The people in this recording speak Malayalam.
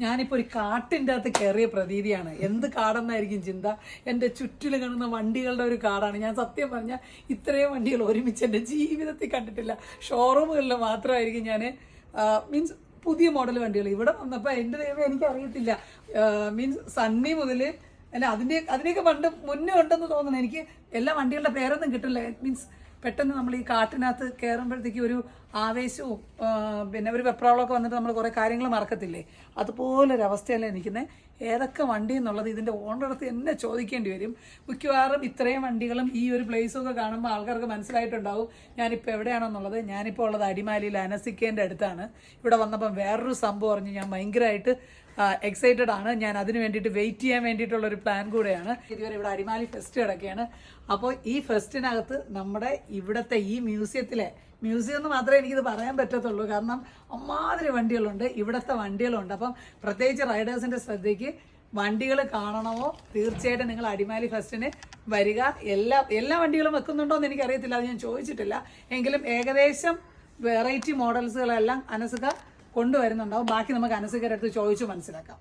ഞാനിപ്പോൾ ഒരു കാട്ടിൻ്റെ അകത്ത് കയറിയ പ്രതീതിയാണ്. എന്ത് കാടെന്നായിരിക്കും ചിന്ത. എൻ്റെ ചുറ്റിലും കാണുന്ന വണ്ടികളുടെ ഒരു കാടാണ്. ഞാൻ സത്യം പറഞ്ഞാൽ ഇത്രയും വണ്ടികൾ ഒരുമിച്ച് എൻ്റെ ജീവിതത്തിൽ കണ്ടിട്ടില്ല. ഷോറൂമുകളിൽ മാത്രമായിരിക്കും ഞാൻ മീൻസ് പുതിയ മോഡൽ വണ്ടികൾ. ഇവിടെ വന്നപ്പോൾ എൻ്റെ ദൈവം എനിക്കറിയത്തില്ല, മീൻസ് സണ്ണി മുതൽ അല്ല അതിനെയൊക്കെ പണ്ട് മുന്നേ ഉണ്ടെന്ന് തോന്നുന്നു. എനിക്ക് എല്ലാ വണ്ടികളുടെ പേരൊന്നും കിട്ടില്ല. മീൻസ് പെട്ടെന്ന് നമ്മൾ ഈ കാട്ടിനകത്ത് കയറുമ്പോഴത്തേക്കും ഒരു ആവേശവും പിന്നെ ഒരു വെപ്രാളമൊക്കെ വന്നിട്ട് നമ്മൾ കുറേ കാര്യങ്ങൾ മറക്കത്തില്ലേ, അതുപോലൊരവസ്ഥയല്ലേ നിൽക്കുന്നത്. ഏതൊക്കെ വണ്ടി എന്നുള്ളത് ഇതിൻ്റെ ഓണറടുത്ത് എന്നെ ചോദിക്കേണ്ടി വരും. മിക്കവാറും ഇത്രയും വണ്ടികളും ഈ ഒരു പ്ലേസൊക്കെ കാണുമ്പോൾ ആൾക്കാർക്ക് മനസ്സിലായിട്ടുണ്ടാവും ഞാനിപ്പോൾ എവിടെയാണെന്നുള്ളത്. ഞാനിപ്പോൾ ഉള്ളത് അടിമാലിയിൽ അനസിക്കേൻ്റെ അടുത്താണ്. ഇവിടെ വന്നപ്പം വേറൊരു സംഭവം അറിഞ്ഞ് ഞാൻ ഭയങ്കരമായിട്ട് എക്സൈറ്റഡ് ആണ്. ഞാൻ അതിന് വേണ്ടിയിട്ട് വെയിറ്റ് ചെയ്യാൻ വേണ്ടിയിട്ടുള്ളൊരു പ്ലാൻ കൂടെയാണ്. ഇതുവരെ ഇവിടെ അടിമാലി ഫെസ്റ്റ് കിടക്കുകയാണ്. അപ്പോൾ ഈ ഫെസ്റ്റിനകത്ത് നമ്മുടെ ഇവിടുത്തെ ഈ മ്യൂസിയം എന്ന് മാത്രമേ എനിക്കിത് പറയാൻ പറ്റത്തുള്ളൂ. കാരണം അമ്മാതിരി വണ്ടികളുണ്ട്, ഇവിടുത്തെ വണ്ടികളുണ്ട്. അപ്പം പ്രത്യേകിച്ച് റൈഡേഴ്സിൻ്റെ ശ്രദ്ധയ്ക്ക് വണ്ടികൾ കാണണമോ തീർച്ചയായിട്ടും നിങ്ങൾ അടിമാലി ഫെസ്റ്റിന് വരിക. എല്ലാ വണ്ടികളും വെക്കുന്നുണ്ടോ എന്ന് എനിക്കറിയത്തില്ല, അത് ഞാൻ ചോദിച്ചിട്ടില്ല. എങ്കിലും ഏകദേശം വെറൈറ്റി മോഡൽസുകളെല്ലാം അനസുക കൊണ്ടുവരുന്നുണ്ടാവും. ബാക്കി നമുക്ക് അനസുകരുടെ അടുത്ത് ചോദിച്ചു മനസ്സിലാക്കാം.